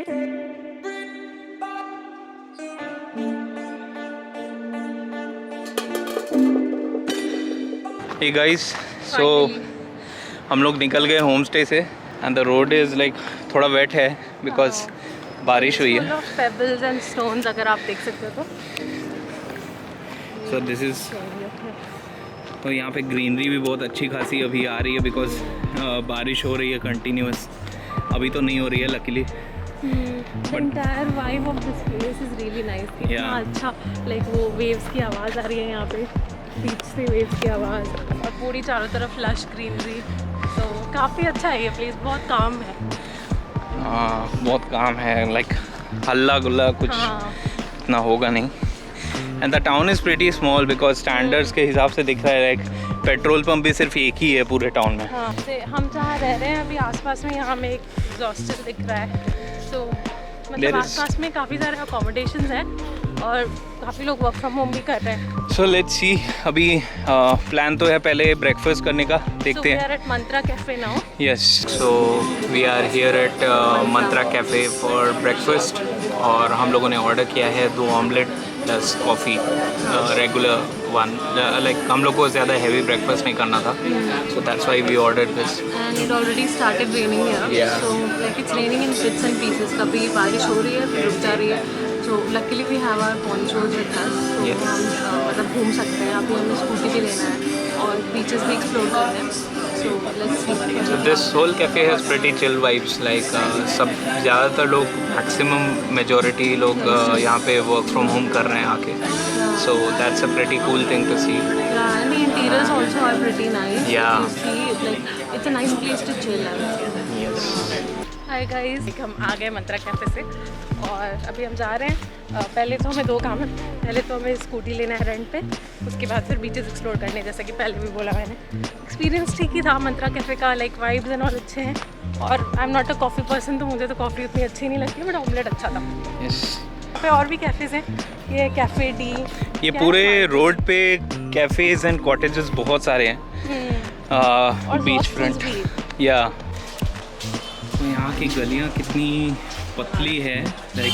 Hey guys, so हम लोग निकल गए होम स्टे से and the road is like थोड़ा वेट है बिकॉज बारिश हुई है। पेबल्स एंड स्टोन्स अगर आप देख सकते हो तो। सो दिस इज़, तो यहाँ पे ग्रीनरी भी बहुत अच्छी खासी अभी आ रही है बिकॉज बारिश हो रही है कंटिन्यूस। अभी तो नहीं हो रही है luckily. The entire vibe of this place is really nice. इतना अच्छा, लाइक वो वेव्स की आवाज़ आ रही है यहाँ पे, बीच से वेव्स की आवाज़, और पूरी चारों तरफ लश ग्रीनरी। तो काफ़ी अच्छा है ये प्लेस, बहुत काम है। हाँ बहुत काम है, लाइक हल्ला गुल्ला कुछ इतना होगा नहीं। And the town is pretty small because standards के हिसाब से दिख रहा है लाइक पेट्रोल पंप भी सिर्फ एक ही है पूरे टाउन में। हाँ, हम जहाँ रह रहे हैं अभी आसपास में, यहाँ हमें एक एग्जॉस्टर दिख रहा है। तो मतलब आसपास में काफ़ी सारे अकोमोडेशंस हैं और काफ़ी लोग वर्क फ्रॉम होम भी कर रहे हैं। सो लेट्स सी, अभी प्लान तो है पहले ब्रेकफास्ट करने का, देखते हैं। We are at Mantra cafe now. Yes, so we are here at Mantra cafe for breakfast और हम लोगों ने ऑर्डर किया है 2 omelette plus coffee, regular one. Like हम लोग को ज़्यादा हैवी ब्रेकफास्ट नहीं करना था, so that's why we ordered this. And it already started raining here, so like it's raining in bits and pieces. कभी बारिश हो रही है फिर रुक जा रही है। So luckily we have our ponchos with us, तो हम मतलब घूम सकते हैं। अभी हमें स्कूटी भी लेना है और बीचेस भी एक्सप्लोर करना है। So let's see. So this whole cafe has pretty chill vibes. Like सब ज़्यादातर लोग, maximum majority लोग यहाँ पे work from home कर रहे हैं आके. So that's a pretty cool thing to see. Yeah, and the interiors also are pretty nice. Yeah. You see, like it's a nice place to chill. Yes. Hi guys, हम आ गए मंत्रा cafe से और अभी हम जा रहे हैं। पहले तो हमें 2 काम है। पहले तो हमें स्कूटी लेना है रेंट पे, उसके बाद फिर बीचेस एक्सप्लोर करने, जैसा कि पहले भी बोला मैंने। एक्सपीरियंस ठीक ही था मंत्रा कैफ़े का, लाइक वाइब्स एंड ऑल अच्छे हैं। और I am not a coffee person, तो मुझे तो कॉफ़ी उतनी अच्छी नहीं लगती, बट ऑमलेट अच्छा था। Yes. यहाँ पे और भी कैफ़ेज़ हैं, ये कैफ़े डी, ये पूरे रोड पे कैफ़ेज़ एंड कॉटेजेस बहुत सारे हैं बीच फ्रंट। या तो यहाँ की गलियाँ कितनी पतली है, लाइक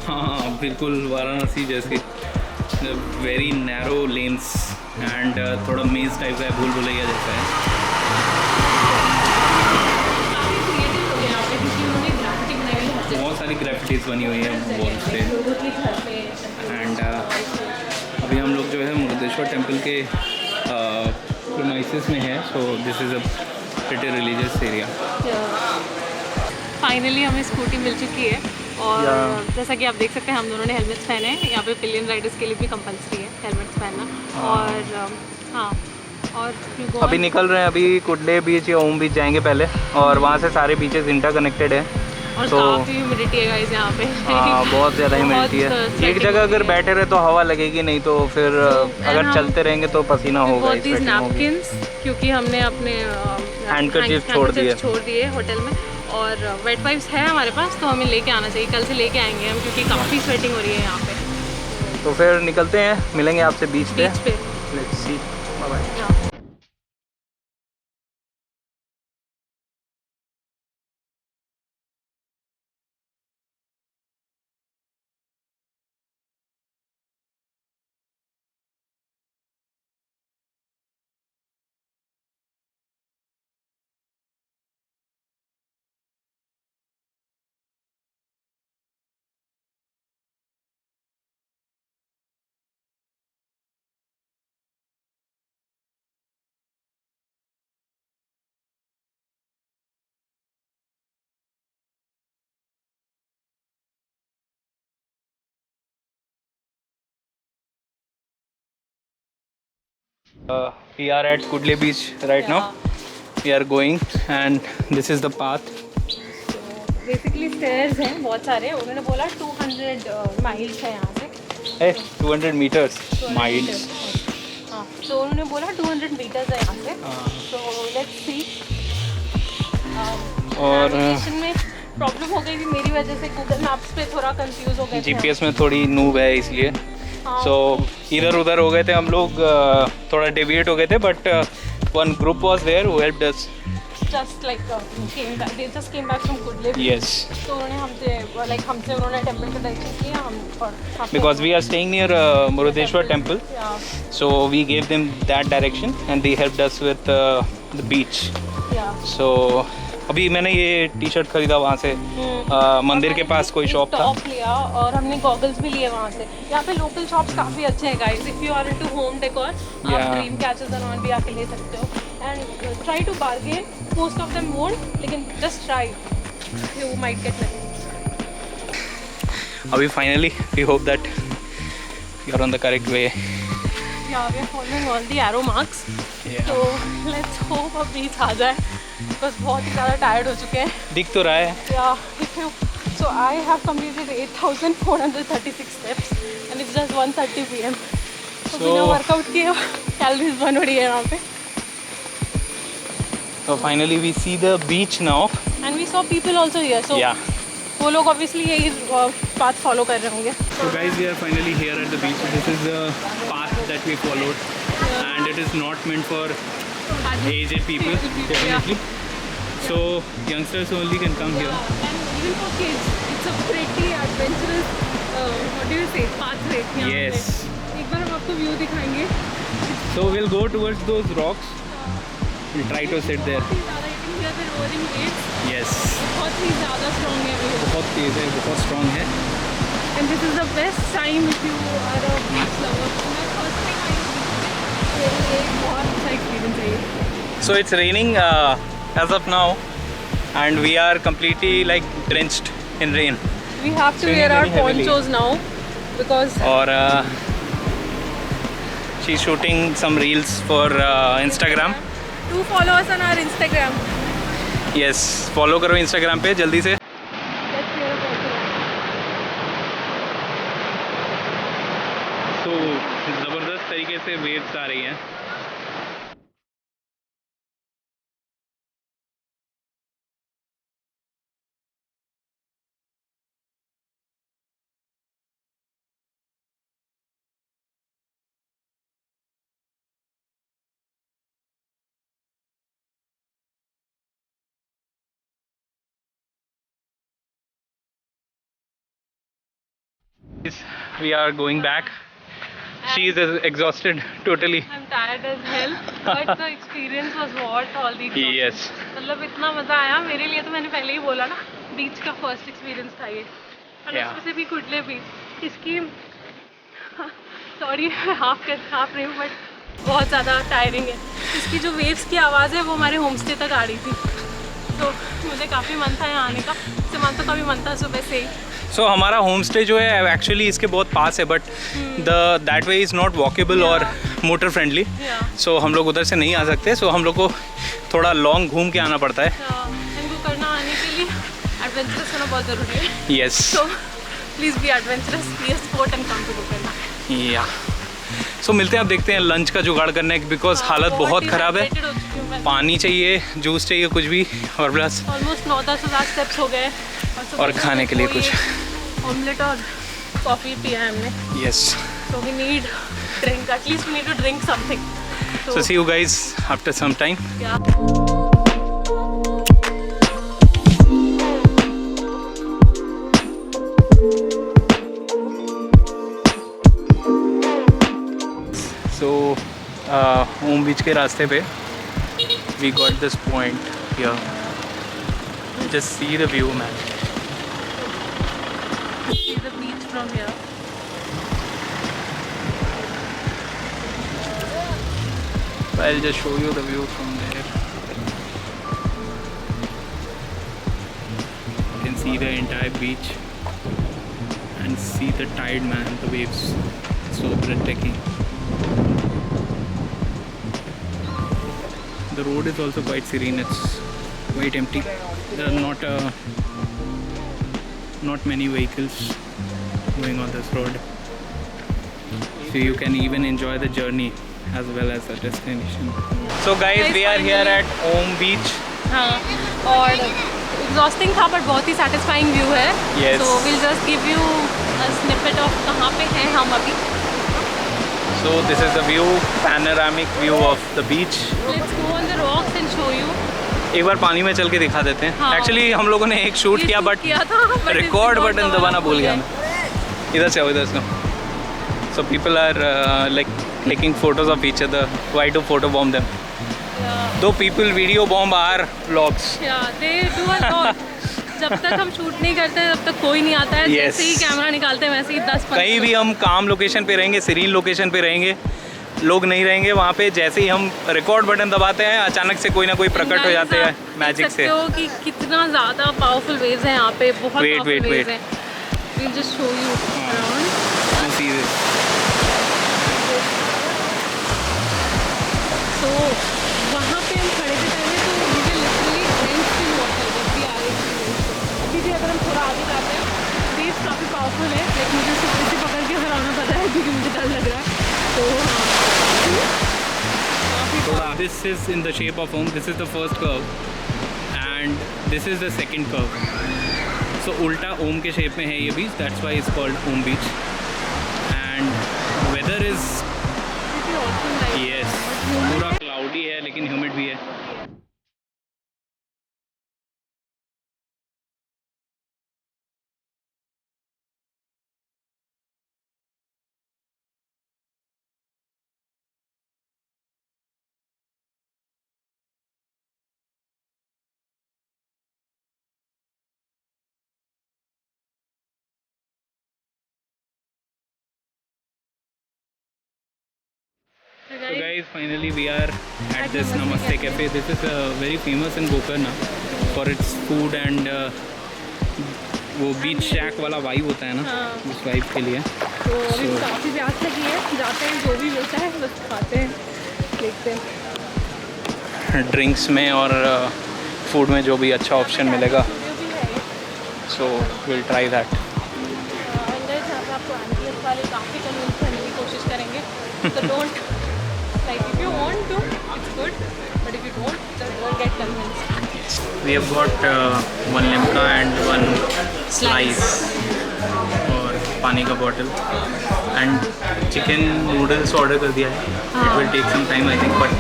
हाँ बिल्कुल वाराणसी जैसे, वेरी नैरो लेन्स एंड थोड़ा मेज टाइप का है, भूल भुलैया जैसा है। बहुत सारी ग्राफिटीज बनी हुई है वॉल्स पे। एंड अभी हम लोग जो है मुरुदेश्वर टेम्पल के प्रीमाइसेस में है, सो this is a pretty religious area. Finally हमें स्कूटी मिल चुकी है और जैसा कि आप देख सकते हैं हम दोनों ने हेलमेट्स पहने हैं। यहाँ पे पिलियन राइडर्स के लिए भी कंपलसरी है हेलमेट्स पहनना। और हाँ, और अभी निकल रहे हैं, अभी कुडले बीच या ओम बीच जाएंगे पहले, और वहाँ से सारे बीचेस इंटरकनेक्टेड हैं। और तो काफ़ी ह्यूमिडिटी है गाइस यहाँ पे। हाँ बहुत ज़्यादा ह्यूमिडिटी है। एक जगह अगर बैठे रहे तो हवा लगेगी नहीं, तो फिर अगर चलते रहेंगे तो पसीना होगा। नैपकिन्स, क्योंकि हमने अपने हैंडकरचीफ छोड़ दिए होटल में, और वेट वाइप्स है हमारे पास, तो हमें लेके आना चाहिए। कल से लेके आएंगे हम, क्योंकि काफ़ी स्वेटिंग हो रही है यहाँ पे। तो फिर निकलते हैं, मिलेंगे आपसे बीच पे। Let's see. Bye bye. We are at Kudle Beach right now. We are going and this is the path. Basically stairs हैं बहुत सारे। उन्होंने बोला 200 माइल्स है यहाँ से। 200 मीटर्स माइल्स। हाँ, तो उन्होंने बोला 200 मीटर्स है यहाँ से। तो लेट्स सी। और नेविगेशन में प्रॉब्लम हो गई थी मेरी वजह से, गूगल मैप्स पे थोड़ा कंफ्यूज हो गए थे। GPS में थोड़ी नूब है इसलिए। सो इधर उधर हो गए थे हम लोग, थोड़ा डेविएट हो गए थे, but one group was there who helped us just like came back. They just came back from Kudle. Yes. तो उन्होंने हमसे उन्होंने टेम्पल का दर्शन किया हम और Because we are staying near Murudeshwar temple, Yeah. so we gave them that direction and they helped us with the beach. Yeah. So अभी मैंने ये टी शर्ट खरीदा वहाँ से मंदिर के पास कोई शॉप था। टॉप लिया और हमने गॉगल्स भी लिए वहाँ से। यहाँ पे लोकल शॉप्स काफ़ी अच्छे हैं guys. If you are into home decor आप ड्रीम कैचेस एंड भी आके ले सकते हो। And try to bargain, most of them won't, लेकिन just try, you might get lucky. अभी finally we hope that you are on the correct way. Yeah, we are following all the arrow marks. Yeah. तो let's hope अब बीच आ जाए, बस बहुत ही ज़्यादा tired हो चुके हैं। दिख तो रहा है। Yeah, if you, so I have completed 8,436 steps and it's just 1:30 PM. तो बिना वर्कआउट किए कैलोरीज बर्न हो रही है यहाँ पे। So finally we see the beach now. And we saw people also here. So Yeah. वो लोग obviously यही path follow कर रहे होंगे। So guys, we are finally here at the beach. This is the path that we followed, and it is not meant for aged people, definitely. So youngsters only can come here. And even for kids, it's a pretty adventurous, what do you say, path right यहाँ पे। Yes. एक बार हम आपको view दिखाएंगे। So we'll go towards those rocks. We'll try to sit there. बहुत ही ज़्यादा eating here the roaring waves, Yes. बहुत ही ज़्यादा strong है wave। बहुत तेज है, बहुत strong है. And this is the best time if you are a beach lover. मैं first time आई हूँ मेरे लिए एक बहुत अच्छा experience है ये। So it's raining as of now, and we are completely like drenched in rain. We have to Raining wear our very heavily. ponchos now because और she's shooting some reels for Instagram. do follow us on our Instagram. Yes, follow करो Instagram पे जल्दी से. Let's wear a poncho. तो ज़बरदस्त तरीके से waves आ रही हैं. We are going back. She is exhausted totally. I'm tired as hell, but the experience was worth all the exhaustion. Yes. मतलब इतना मज़ा आया मेरे लिए, तो मैंने पहले ही बोला ना, बीच का फर्स्ट एक्सपीरियंस था ये। और Yeah. उसमें से भी कुडले बीच, इसकी सॉरी हाफ रही हूँ, बट बहुत ज़्यादा टायरिंग है। इसकी जो वेव्स की आवाज़ है वो हमारे होम स्टे तक आ रही थी, तो मुझे काफ़ी मन था यहाँ आने का। सिमांतो का भी मन था सुबह से ही। So हमारा होम स्टे जो है एक्चुअली इसके बहुत पास है, but that way is not walkable और मोटर फ्रेंडली. सो हम लोग उधर से नहीं आ सकते. सो हम लोग को थोड़ा लॉन्ग घूम के आना पड़ता है. इनको करना आने के लिए एडवेंचरस होना बहुत ज़रूरी है. Yes. So please be adventurous, be a sport and come to Gokarna. या सो मिलते हैं, अब देखते हैं लंच का जुगाड़ करने, बिकॉज हालत बहुत ख़राब है. dehydrated हो चुकी हूँ मैं। पानी चाहिए, जूस चाहिए, कुछ भी, और प्लस ऑलमोस्ट 9-10 हज़ार स्टेप्स हो गए और खाने के लिए कुछ ऑमलेट और कॉफ़ी पिया है हमने. Yes. So we need drink, at least we need to drink something. So see you guys after some time. So ओम बीच के रास्ते पे we got this point here. Just see the view man. See the beach from here. I'll just show you the view from there. You can see the entire beach and see the tide, man, the waves. So breathtaking. The road is also quite serene. It's quite empty. There are not many vehicles going on this road. So you can even enjoy the journey as well as the destination. So guys, we are here at Om Beach. हाँ, और exhausting था but बहुत ही satisfying view है. Yes. So we'll just give you a snippet of कहाँ पे हैं हम अभी. So this is the view, panoramic view of the beach. Let's go on the rocks and show you. एक बार पानी में चल के दिखा देते हैं। हाँ। एक्चुअली हम लोगों ने एक शूट किया बट रिकॉर्ड बटन दबाना भूल गया मैं। इधर से आओ, इधर से। So people are like clicking photos of each other, why to photo bomb them. Though people video bomb our vlogs. जब तक हम शूट नहीं करते तब तक कोई नहीं आता है। Yes. जैसे ही कैमरा निकालते हैं वैसे ही 10-15 कहीं भी हम काम लोकेशन पे रहेंगे, सीरीन लोकेशन पे रहेंगे, लोग नहीं रहेंगे वहाँ पे। जैसे ही हम रिकॉर्ड बटन दबाते हैं अचानक से कोई ना कोई प्रकट हो जाते हैं मैजिक से। हो कि कितना ज़्यादा पावरफुल वेव्स हैं यहाँ पे, बहुत Wait, powerful wait, waves wait. हैं। We'll just show you around. तो वहाँ पे हम खड़े थे पहले, तो मुझे लिटरली ड्रेंच इन वाटर जब भी आ रही थी। अभी भी अगर हम थोड़ा आगे जाते हैं, वेव्स काफ़ी पावरफुल है, लेकिन मुझे सिर्फ इसे पकड़ के फिर आना पता है क्योंकि मुझे डर लग रहा है। तो So this is in the shape of Om. This is the first curve and this is the second curve. So उल्टा ओम के शेप में है ये बीच, that's why it's called Om Beach. And weather is yes, पूरा cloudy है लेकिन humid भी है। So guys, finally we are at this Namaste Cafe. This is very famous in Gokarna for its food and वो बीच शैक वाला vibe होता है ना, उस वाइब के लिए। तो अभी काफ़ी प्यास लगी है, जाते हैं जो भी मिलता है बस खाते हैं, देखते हैं। ड्रिंक्स में और फूड में जो भी अच्छा ऑप्शन मिलेगा, सो विल ट्राई दैट। अंदर जहाँ पे आपको एम्बियंस वाले काफ़ी कन्विंस करने की कोशिश करेंगे, तो don't like if you want to it's good, but if you don't just don't get convinced. We have got one limca and one slice और पानी का bottle and chicken noodles order कर दिया है। It will take some time I think, but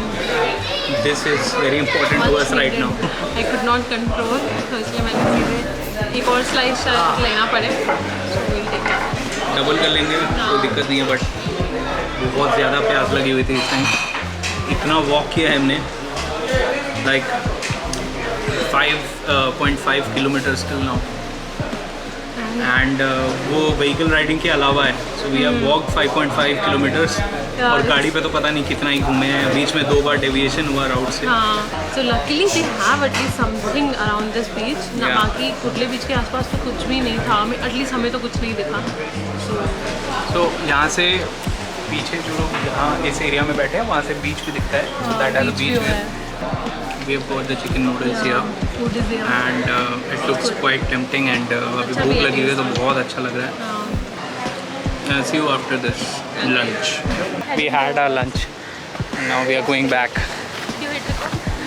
this is very important to us right now. I could not control, तो इसलिए मैंने सीधे एक और स्लाइस शायद लेना पड़े, डबल कर लेंगे, कोई दिक्कत नहीं है, बट बहुत ज़्यादा प्यास लगी हुई थी इस टाइम। इतना वॉक किया है हमने, like 5.5 kilometres till now, and वो व्हीकल राइडिंग के अलावा है। So we have walk 5.5 kilometres और गाड़ी पे तो पता नहीं कितना ही घूमे हैं। बीच में 2 बार डेविएशन हुआ राउट से। हाँ, so luckily they have at least something around this beach ना। बाकी कुटले बीच के आसपास तो कुछ भी नहीं था, हमें एटलीस्ट हमें तो कुछ नहीं दिखा। सो यहाँ से पीछे जो लोग यहाँ इस एरिया में बैठे हैं वहाँ से बीच भी दिखता है। दैट हैज अ बीच है। We have got the chicken noodles here and it looks quite tempting and अभी भूख लगी हुई है तो बहुत अच्छा लग रहा है। See you after this lunch. We had our lunch and now we are going back.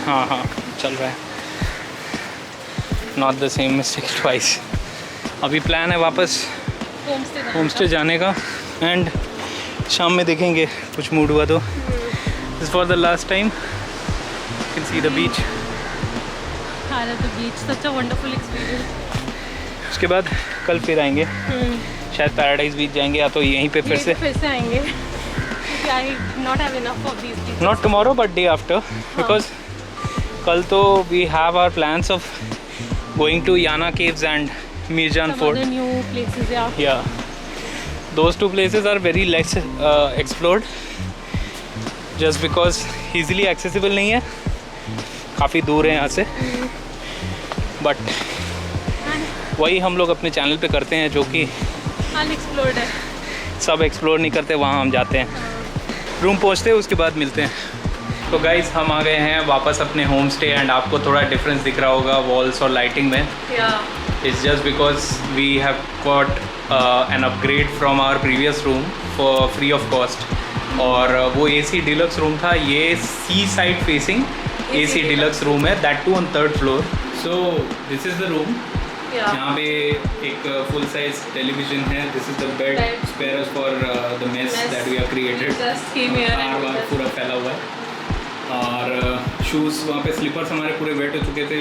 हाँ चल रहा है। Not the same mistake twice. अभी प्लान है वापस होमस्टे जाने का एंड शाम में देखेंगे कुछ मूड हुआ तो। This is for the last time. You can see the beach. the beach, such a wonderful experience. उसके बाद कल फिर आएंगे, शायद पैराडाइज बीच जाएंगे या तो यहीं पे फिर से आएंगे। I not have enough of these beaches. Not tomorrow but day after because कल तो we have our plans of going to Yana Caves and Mirjan Fort. Some other new places, yeah. Those two places are very less explored just because easily accessible नहीं है, काफ़ी दूर है यहाँ से। But वही हम लोग अपने चैनल पे करते हैं जो कि अनएक्सप्लोर्ड है, सब एक्सप्लोर नहीं करते, वहाँ हम जाते हैं। रूम पहुँचते हैं उसके बाद मिलते हैं। तो गाइस हम आ गए हैं वापस अपने होम स्टे एंड आपको थोड़ा डिफरेंस दिख रहा होगा वॉल्स और लाइटिंग में। It's just because we have got an upgrade from our previous room for free of cost. और वो AC डिलक्स रूम था, ये sea side facing AC deluxe room है, that too on 3rd floor. So this is the room. यहाँ पे एक full size television है। This is the bed spares for the mess that we have created. बार पूरा फैला हुआ है। और शूज़ वहाँ पे, स्लीपर्स हमारे पूरे वेट हो चुके थे,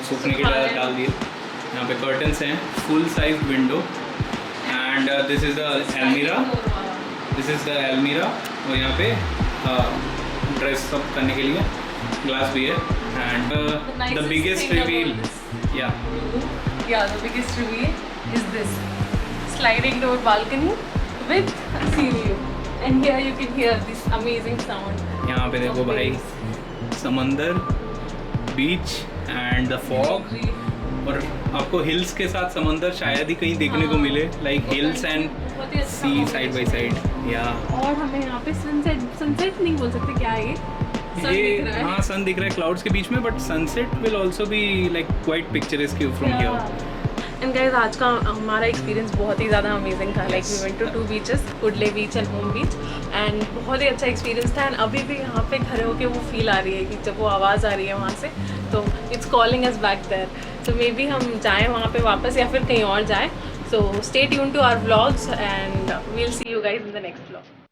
सूखने के लिए डाल दिए। यहाँ पे कर्टन्स हैं, full size window, and this is the almirah, this is the almirah. और यहाँ पे ड्रेस सब करने के लिए ग्लास भी है, एंड द बिगेस्ट रिवील, या the biggest reveal is this sliding door balcony with sea view, and here you can hear this amazing sound. यहाँ पे देखो भाई, समंदर, बीच एंड द फॉग, और आपको हिल्स के साथ समंदर शायद ही कहीं देखने को मिले, like hills and sea side by side. या और हमें यहाँ पे सनसेट नहीं बोल सकते, क्या है ये, हाँ सन दिख रहा है क्लाउड्स के बीच में, but sunset will also be like quite picturesque from here. And guys, आज का हमारा एक्सपीरियंस बहुत ही ज़्यादा अमेजिंग था। Like we went to 2 beaches, Kudle beach and Om beach, and बहुत ही अच्छा एक्सपीरियंस था। एंड अभी भी यहाँ पे खड़े होके वो फील आ रही है कि जब वो आवाज़ आ रही है वहाँ से, तो it's calling us back there. तो मे बी हम जाएँ वहाँ पे वापस, या फिर कहीं और जाएँ। So stay tune to our vlogs, and we'll see you guys in the next vlog.